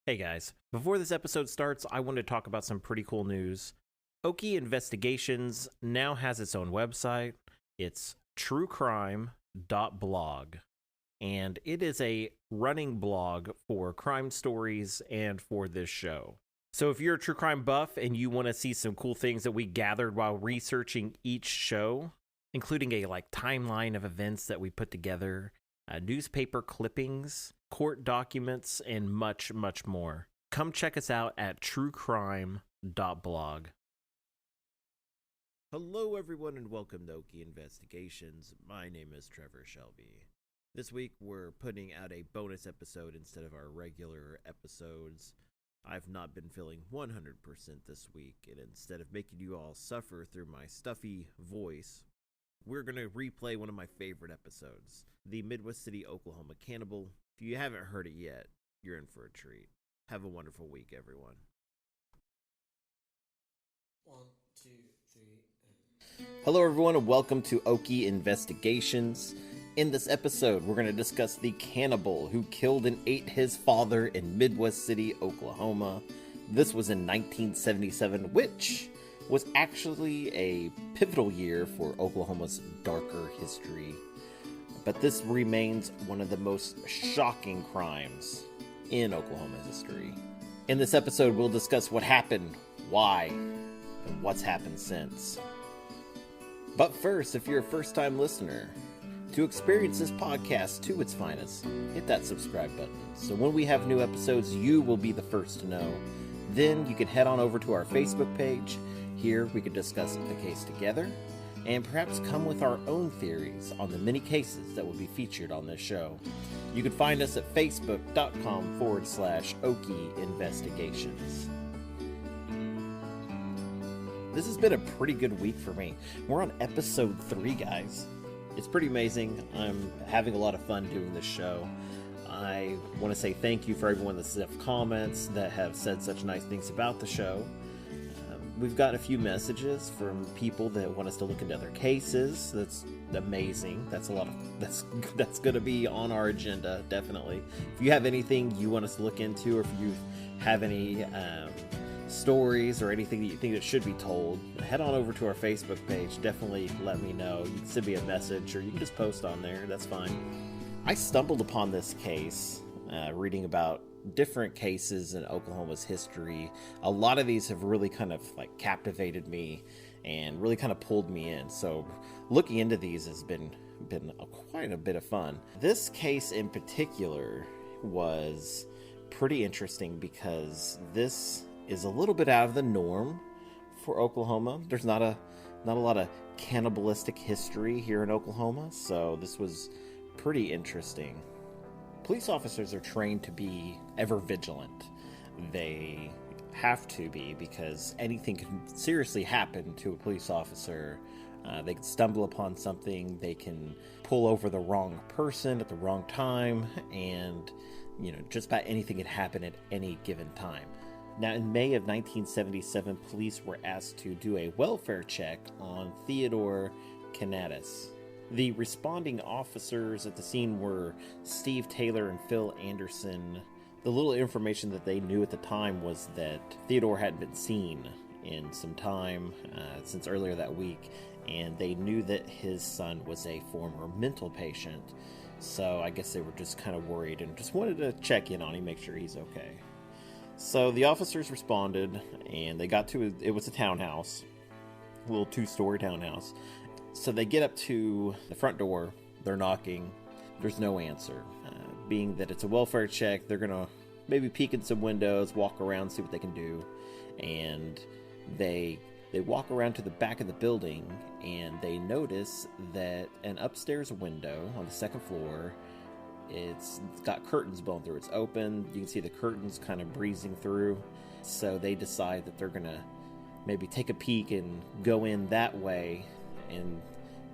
Hey guys, before this episode starts, I want to talk about some pretty cool news. Okie Investigations now has its own website. It's truecrime.blog, and it is a running blog for crime stories and for this show. So if you're a true crime buff and you want to see some cool things that we gathered while researching each show, including a timeline of events that we put together, newspaper clippings, court documents, and much, much more. Come check us out at truecrime.blog. Hello, everyone, and welcome to Okie Investigations. My name is Trevor Shelby. This week, we're putting out a bonus episode instead of our regular episodes. I've not been feeling 100% this week, and instead of making you all suffer through my stuffy voice, we're going to replay one of my favorite episodes, the Midwest City, Oklahoma Cannibal. If you haven't heard it yet, you're in for a treat. Have a wonderful week, everyone. 1, 2, 3, Hello, everyone, and welcome to Okie Investigations. In this episode, we're going to discuss the cannibal who killed and ate his father in Midwest City, Oklahoma. This was in 1977, which was actually a pivotal year for Oklahoma's darker history. But this remains one of the most shocking crimes in Oklahoma history. In this episode, we'll discuss what happened, why, and what's happened since. But first, if you're a first-time listener, to experience this podcast to its finest, hit that subscribe button. So when we have new episodes, you will be the first to know. Then you can head on over to our Facebook page. Here we can discuss the case together, and perhaps come with our own theories on the many cases that will be featured on this show. You can find us at facebook.com/Okie Investigations. This has been a pretty good week for me. We're on episode 3, guys. It's pretty amazing. I'm having a lot of fun doing this show. I want to say thank you for everyone that's left comments that have said such nice things about the show. We've gotten a few messages from people that want us to look into other cases. That's amazing. That's that's going to be on our agenda, definitely. If you have anything you want us to look into, or if you have any stories or anything that you think that should be told, head on over to our Facebook page. Definitely let me know. You can send me a message, or you can just post on there. That's fine. I stumbled upon this case reading about different cases in Oklahoma's history. A lot of these have really kind of captivated me and really kind of pulled me in. So looking into these has been quite a bit of fun. This case in particular was pretty interesting because this is a little bit out of the norm for Oklahoma. There's not a lot of cannibalistic history here in Oklahoma, so this was pretty interesting. Police officers are trained to be ever vigilant. They have to be, because anything can seriously happen to a police officer. They can stumble upon something, they can pull over the wrong person at the wrong time, and just about anything can happen at any given time. Now, in May of 1977, police were asked to do a welfare check on Theodore Canadas. The responding officers at the scene were Steve Taylor and Phil Anderson. The little information that they knew at the time was that Theodore hadn't been seen in some time since earlier that week, and they knew that his son was a former mental patient. So I guess they were just kind of worried and just wanted to check in on him, make sure he's okay. So the officers responded, and they got to it was a townhouse, a little 2-story townhouse. So they get up to the front door, they're knocking, there's no answer. Being that it's a welfare check, they're gonna maybe peek in some windows, walk around, see what they can do. And they walk around to the back of the building, and they notice that an upstairs window on the second floor, it's got curtains blown through. It's open, you can see the curtains kind of breezing through. So they decide that they're gonna maybe take a peek and go in that way and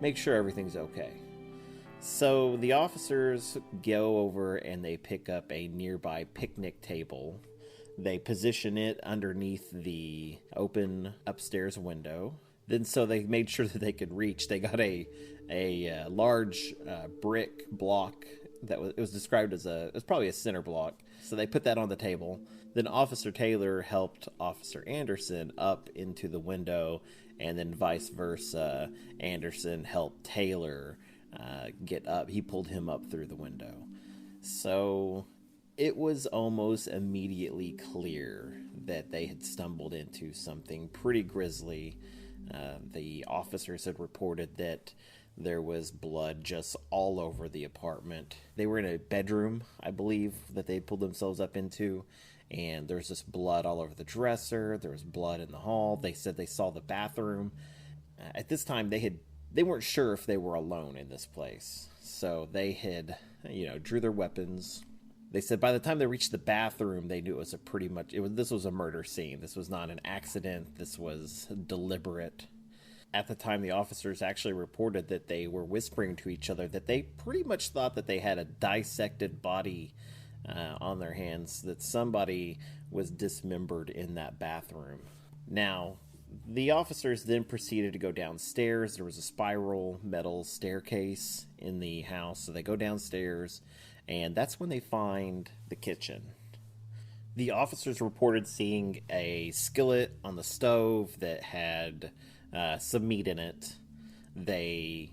make sure everything's okay. So the officers go over and they pick up a nearby picnic table. They position it underneath the open upstairs window. Then so they made sure that they could reach. They got a large brick block that was described as it was probably a center block. So they put that on the table. Then Officer Taylor helped Officer Anderson up into the window, and then vice versa. Anderson helped Taylor get up. He pulled him up through the window. So it was almost immediately clear that they had stumbled into something pretty grisly. The officers had reported that there was blood just all over the apartment. They were in a bedroom, I believe, that they pulled themselves up into, and there's just blood all over the dresser. There was blood in the hall. They said they saw the bathroom. At this time, they weren't sure if they were alone in this place, so they had, drew their weapons. They said by the time they reached the bathroom, they knew it was this was a murder scene. This was not an accident. This was deliberate. At the time, the officers actually reported that they were whispering to each other that they pretty much thought that they had a dissected body on their hands, that somebody was dismembered in that bathroom. Now, the officers then proceeded to go downstairs. There was a spiral metal staircase in the house, so they go downstairs, and that's when they find the kitchen. The officers reported seeing a skillet on the stove that had some meat in it. They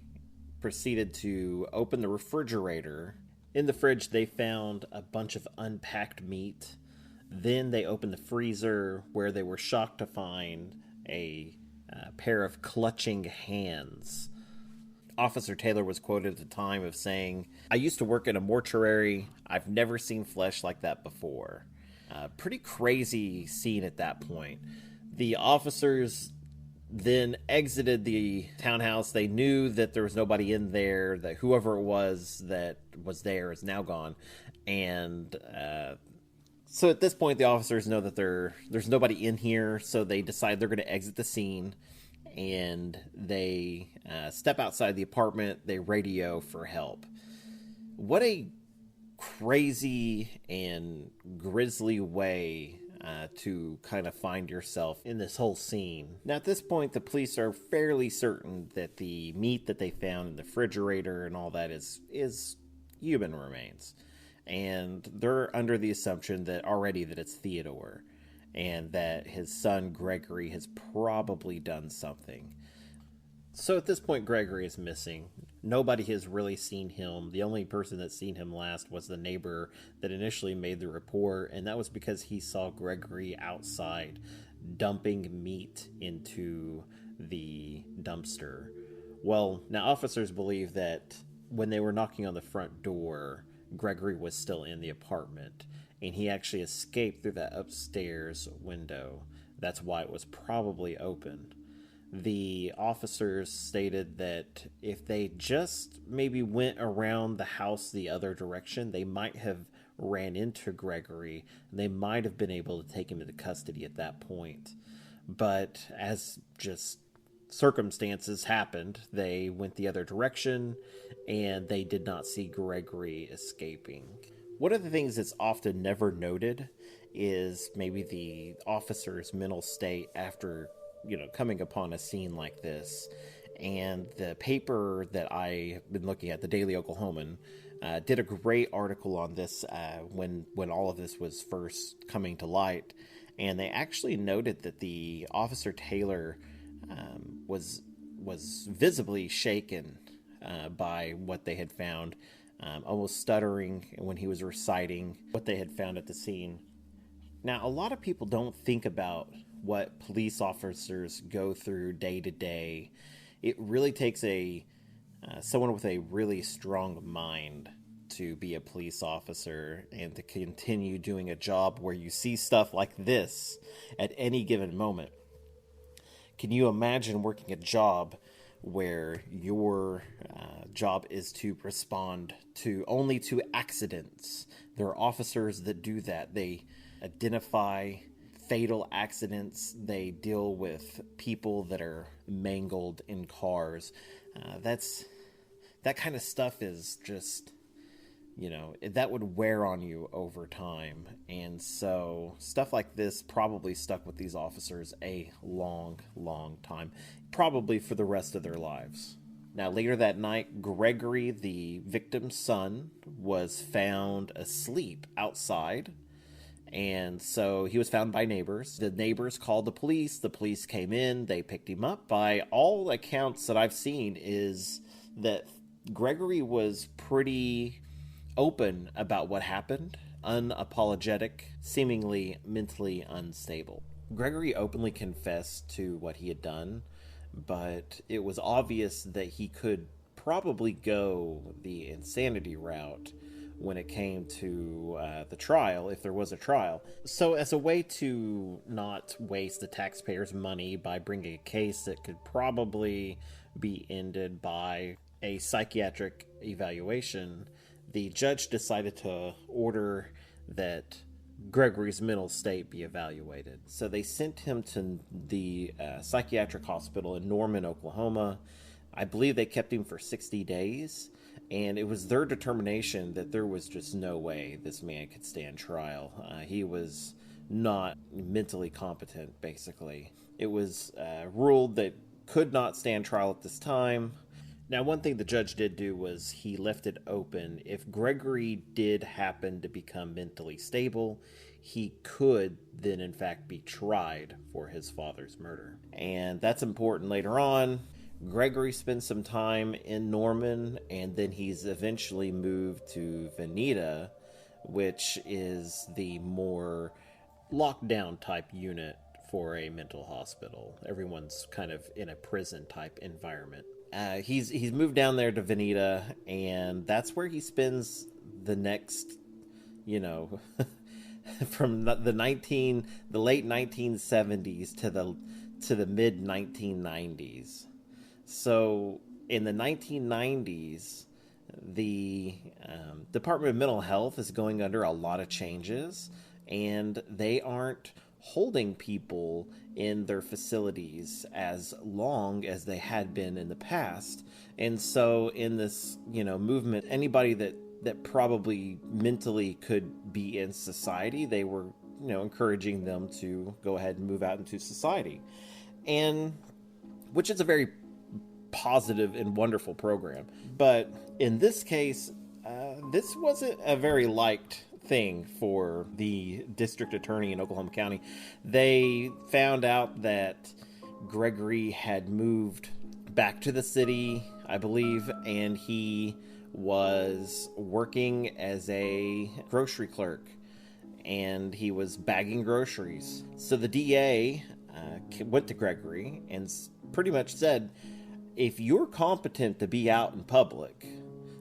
proceeded to open the refrigerator. In the fridge, they found a bunch of unpacked meat. Then they opened the freezer, where they were shocked to find a pair of clutching hands. Officer Taylor was quoted at the time of saying, "I used to work in a mortuary. I've never seen flesh like that before." Pretty crazy scene at that point. The officers then exited the townhouse. They knew that there was nobody in there, that whoever it was that was there is now gone. And so at this point, the officers know that there's nobody in here, so they decide they're going to exit the scene. And they step outside the apartment. They radio for help. What a crazy and grisly way to kind of find yourself in this whole scene. Now, at this point, the police are fairly certain that the meat that they found in the refrigerator and all that is human remains. And they're under the assumption that it's Theodore, and that his son Gregory has probably done something. So at this point, Gregory is missing. Nobody has really seen him. The only person that's seen him last was the neighbor that initially made the report, and that was because he saw Gregory outside dumping meat into the dumpster. Well, now officers believe that when they were knocking on the front door, Gregory was still in the apartment, and he actually escaped through that upstairs window. That's why it was probably open. The officers stated that if they just maybe went around the house the other direction, they might have ran into Gregory, and they might have been able to take him into custody at that point. But as just circumstances happened, they went the other direction, and they did not see Gregory escaping. One of the things that's often never noted is maybe the officer's mental state after, coming upon a scene like this. And the paper that I've been looking at, the Daily Oklahoman, did a great article on this when all of this was first coming to light. And they actually noted that the Officer Taylor was visibly shaken by what they had found, almost stuttering when he was reciting what they had found at the scene. Now, a lot of people don't think about what police officers go through day to day. It really takes someone with a really strong mind to be a police officer and to continue doing a job where you see stuff like this at any given moment. Can you imagine working a job where your job is to respond only to accidents? There are officers that do that. They identify fatal accidents. They deal with people that are mangled in cars. That kind of stuff is just, that would wear on you over time. And so stuff like this probably stuck with these officers a long, long time, probably for the rest of their lives. Now, later that night, Gregory, the victim's son, was found asleep outside. And so he was found by neighbors. The neighbors called the police. The police came in. They picked him up. By all accounts that I've seen is that Gregory was pretty open about what happened, unapologetic, seemingly mentally unstable. Gregory openly confessed to what he had done, but it was obvious that he could probably go the insanity route when it came to the trial, if there was a trial. So as a way to not waste the taxpayers' money by bringing a case that could probably be ended by a psychiatric evaluation, the judge decided to order that Gregory's mental state be evaluated. So they sent him to the psychiatric hospital in Norman, Oklahoma. I believe they kept him for 60 days. And it was their determination that there was just no way this man could stand trial. He was not mentally competent, basically. It was ruled that could not stand trial at this time. Now, one thing the judge did do was he left it open. If Gregory did happen to become mentally stable, he could then, in fact, be tried for his father's murder. And that's important later on. Gregory spent some time in Norman, and then he's eventually moved to Veneta, which is the more lockdown type unit for a mental hospital. Everyone's kind of in a prison type environment. He's moved down there to Veneta, and that's where he spends the next, from the late 1970s to the mid 1990s. So in the 1990s, the Department of Mental Health is going under a lot of changes, and they aren't holding people in their facilities as long as they had been in the past. And so in this, movement, anybody that probably mentally could be in society, they were, encouraging them to go ahead and move out into society. And which is a very positive and wonderful program. But in this case, this wasn't a very liked thing for the district attorney in Oklahoma County. They found out that Gregory had moved back to the city, I believe, and he was working as a grocery clerk, and he was bagging groceries. So the DA went to Gregory and pretty much said, if you're competent to be out in public,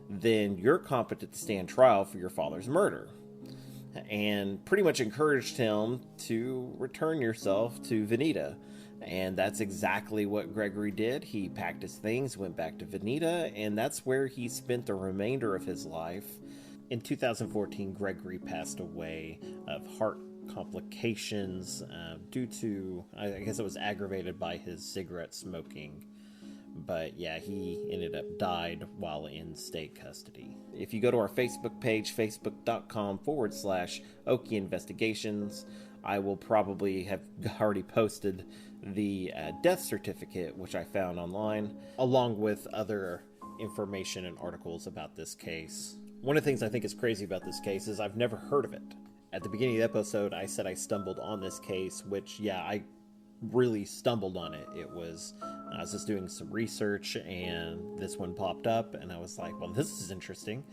then you're competent to stand trial for your father's murder. And pretty much encouraged him to return yourself to Veneta. And that's exactly what Gregory did. He packed his things, went back to Veneta, and that's where he spent the remainder of his life. In 2014, Gregory passed away of heart complications due to, I guess it was aggravated by his cigarette smoking. But yeah, he ended up died while in state custody. If you go to our Facebook page, facebook.com/Okie Investigations, I will probably have already posted the death certificate, which I found online, along with other information and articles about this case. One of the things I think is crazy about this case is I've never heard of it. At the beginning of the episode, I said I stumbled on this case, which, yeah, I really stumbled on it. I was just doing some research and this one popped up and I was like, well, this is interesting.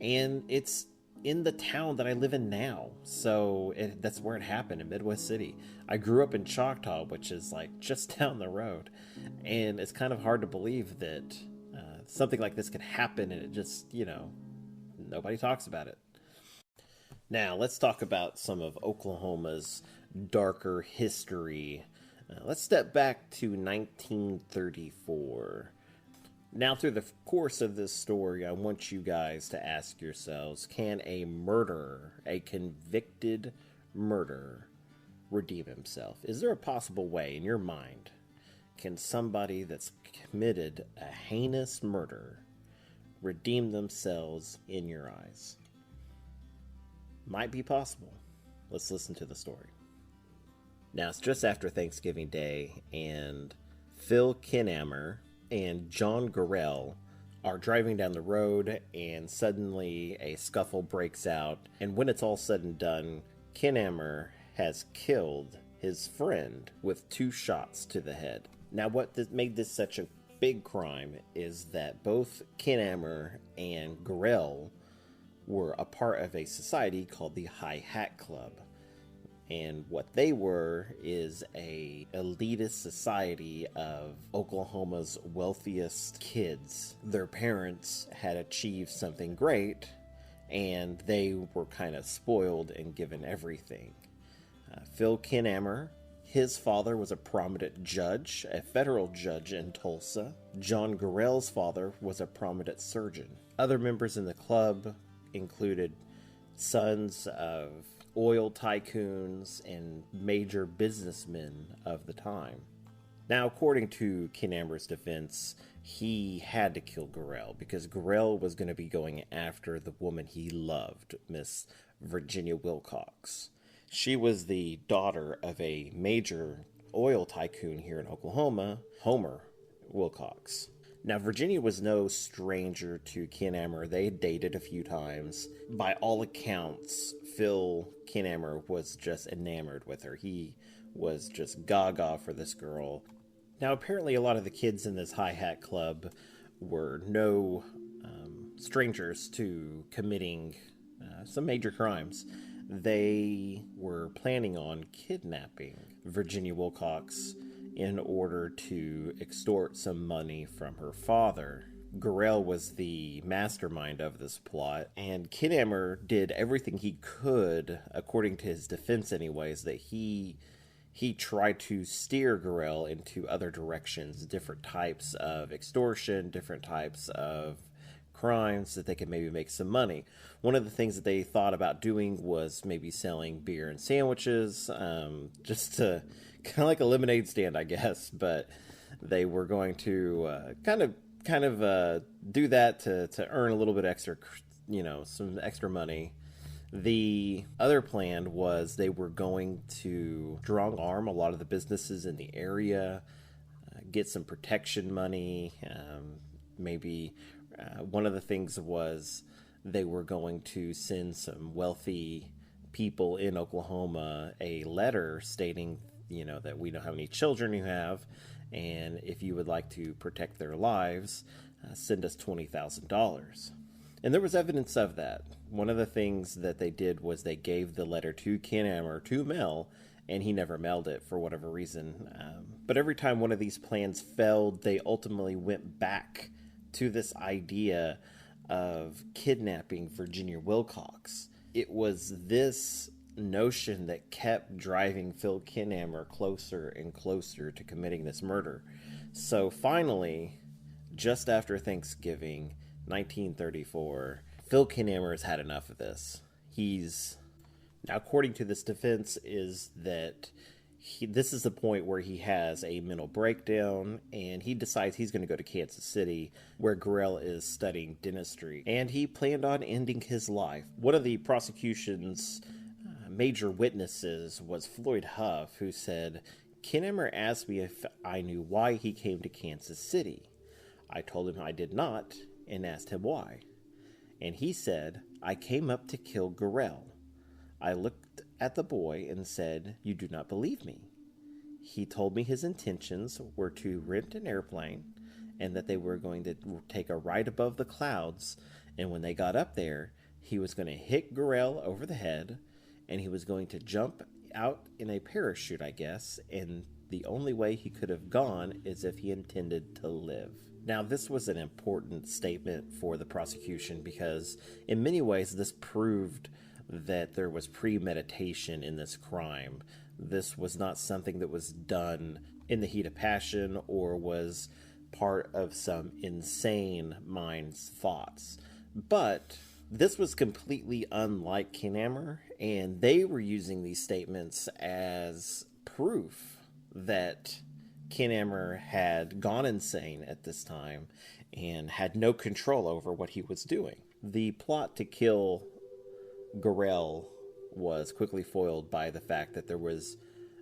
And it's in the town that I live in now. So that's where it happened, in Midwest City. I grew up in Choctaw, which is like just down the road. And it's kind of hard to believe that something like this could happen and it just, nobody talks about it. Now, let's talk about some of Oklahoma's darker history. Let's step back to 1934. Now, through the course of this story, I want you guys to ask yourselves, can a murderer, a convicted murderer, redeem himself? Is there a possible way in your mind? Can somebody that's committed a heinous murder redeem themselves in your eyes? Might be possible. Let's listen to the story. Now, it's just after Thanksgiving Day, and Phil Kinhammer and John Gorell are driving down the road, and suddenly a scuffle breaks out. And when it's all said and done, Kinammer has killed his friend with 2 shots to the head. Now, what made this such a big crime is that both Kinammer and Gorell were a part of a society called the High Hat Club. And what they were is a elitist society of Oklahoma's wealthiest kids. Their parents had achieved something great, and they were kind of spoiled and given everything. Phil Kinammer, his father was a prominent judge, a federal judge in Tulsa. John Gorell's father was a prominent surgeon. Other members in the club included sons of oil tycoons and major businessmen of the time. Now, according to Kinammer's defense, he had to kill Gorell because Gorell was going to be going after the woman he loved, Miss Virginia Wilcox. She was the daughter of a major oil tycoon here in Oklahoma, Homer Wilcox. Now, Virginia was no stranger to Kinammer. They had dated a few times. By all accounts, Phil Kinammer was just enamored with her. He was just gaga for this girl. Now, apparently a lot of the kids in this High Hat Club were no strangers to committing some major crimes. They were planning on kidnapping Virginia Wilcox in order to extort some money from her father. Gorell was the mastermind of this plot, and Kinammer did everything he could, according to his defense anyways, that he tried to steer Gorell into other directions, different types of extortion, different types of crimes that they could maybe make some money. One of the things that they thought about doing was maybe selling beer and sandwiches, just to kind of like a lemonade stand, I guess, but they were going to kind of do that to earn a little bit extra, some extra money. The other plan was they were going to strong arm a lot of the businesses in the area, get some protection money. Maybe one of the things was they were going to send some wealthy people in Oklahoma a letter stating, that we know how many children you have, and if you would like to protect their lives, send us $20,000. And there was evidence of that. One of the things that they did was they gave the letter to Kinammer to mail, and he never mailed it for whatever reason. But every time one of these plans failed, they ultimately went back to this idea of kidnapping Virginia Wilcox. It was this notion that kept driving Phil Kinammer closer and closer to committing this murder. So finally, just after Thanksgiving 1934, Phil Kinammer has had enough of this. Now, according to this defense, is that this is the point where he has a mental breakdown, and he decides he's going to go to Kansas City, where Gorell is studying dentistry, and he planned on ending his life. One of the prosecution's major witnesses was Floyd Huff, who said, Kinammer asked me if I knew why he came to Kansas City. I told him I did not, and asked him why. And he said, I came up to kill Gorell. I looked at the boy and said, you do not believe me. He told me his intentions were to rent an airplane and that they were going to take a ride above the clouds, and when they got up there, he was going to hit Gorell over the head, and he was going to jump out in a parachute, I guess, and the only way he could have gone is if he intended to live. Now, this was an important statement for the prosecution because in many ways this proved that there was premeditation in this crime. This was not something that was done in the heat of passion or was part of some insane mind's thoughts. But this was completely unlike Kinammer, and they were using these statements as proof that Kinammer had gone insane at this time and had no control over what he was doing. The plot to kill Gorell was quickly foiled by the fact that there was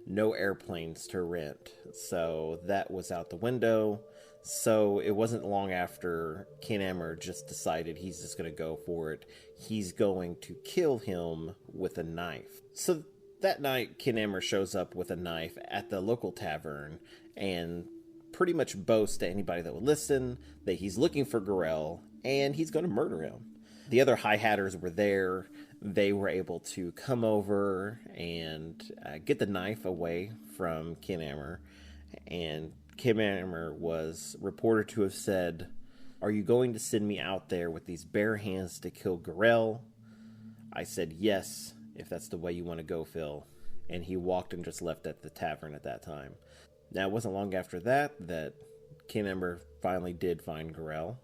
no airplanes to rent, so that was out the window. So it wasn't long after Kinammer just decided he's just going to go for it. He's going to kill him with a knife. So that night, Kinammer shows up with a knife at the local tavern and pretty much boasts to anybody that would listen that he's looking for Gorell and he's going to murder him. The other High Hatters were there. They were able to come over and get the knife away from Kinammer. And Kinammer was reported to have said, "Are you going to send me out there with these bare hands to kill Gorell?" I said, "Yes, if that's the way you want to go, Phil." And he walked and just left at the tavern at that time. Now, it wasn't long after that Kinammer finally did find Gorell.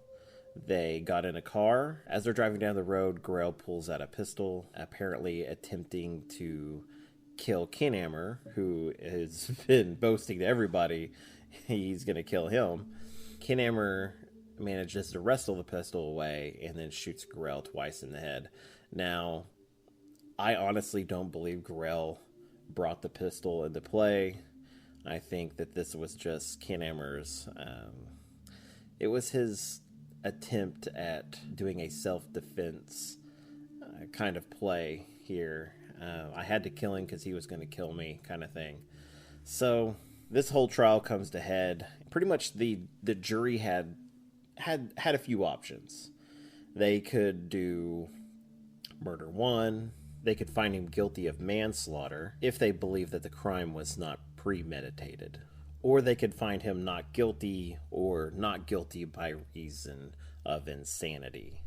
They got in a car. As they're driving down the road, Gorell pulls out a pistol, apparently attempting to kill Kinammer, who has been boasting to everybody he's going to kill him. Kinammer manages to wrestle the pistol away and then shoots Gorell twice in the head. Now, I honestly don't believe Gorell brought the pistol into play. I think that this was just Kinammer's, it was his attempt at doing a self-defense kind of play here. I had to kill him because he was going to kill me kind of thing. So this whole trial comes to head. Pretty much the jury had a few options. They could do murder one. They could find him guilty of manslaughter if they believed that the crime was not premeditated. Or they could find him not guilty or not guilty by reason of insanity.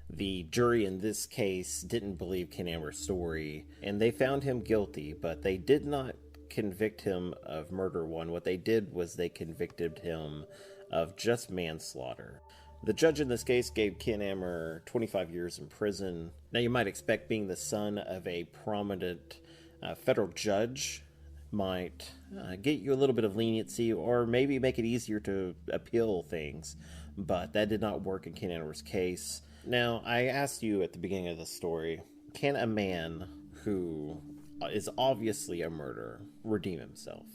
The jury in this case didn't believe Kinammer's story, and they found him guilty, but they did not convict him of murder one. What they did was they convicted him of just manslaughter. The judge in this case gave Kinammer 25 years in prison. Now, you might expect, being the son of a prominent federal judge might get you a little bit of leniency or maybe make it easier to appeal things, but that did not work in Kinammer's case. Now, I asked you at the beginning of the story, can a man who is obviously a murderer redeem himself?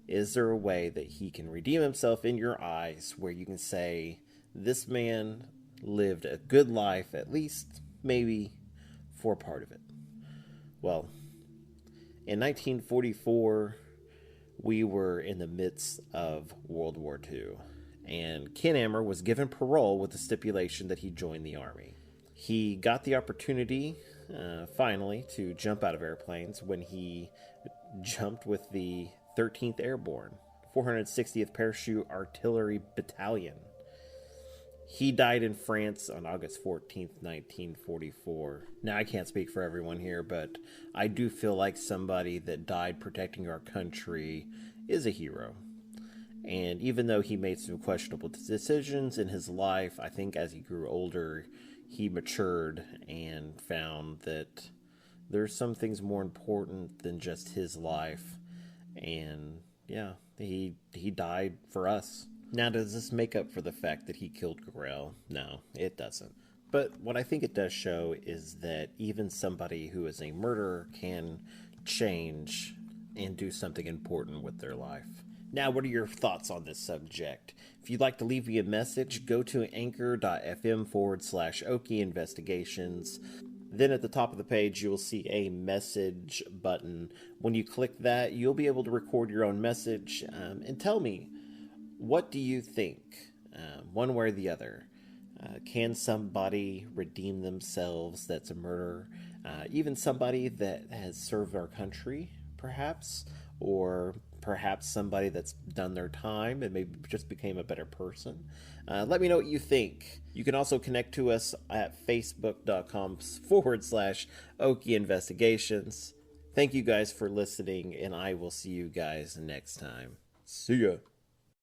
Is there a way that he can redeem himself in your eyes where you can say, this man lived a good life, at least maybe for part of it? Well, in 1944, we were in the midst of World War II, and Kinammer was given parole with the stipulation that he join the Army. He got the opportunity, finally, to jump out of airplanes when he jumped with the 13th Airborne, 460th Parachute Artillery Battalion. He died in France on August 14th, 1944. Now, I can't speak for everyone here, but I do feel like somebody that died protecting our country is a hero. And even though he made some questionable decisions in his life, I think as he grew older, he matured and found that there's some things more important than just his life. And yeah, he died for us. Now, does this make up for the fact that he killed Gorell? No, it doesn't. But what I think it does show is that even somebody who is a murderer can change and do something important with their life. Now, what are your thoughts on this subject? If you'd like to leave me a message, go to anchor.fm/Okie Investigations. Then at the top of the page, you'll see a message button. When you click that, you'll be able to record your own message and tell me, what do you think, one way or the other? Can somebody redeem themselves that's a murderer? Even somebody that has served our country, perhaps? Or perhaps somebody that's done their time and maybe just became a better person? Let me know what you think. You can also connect to us at facebook.com/Okie Investigations. Thank you guys for listening, and I will see you guys next time. See ya.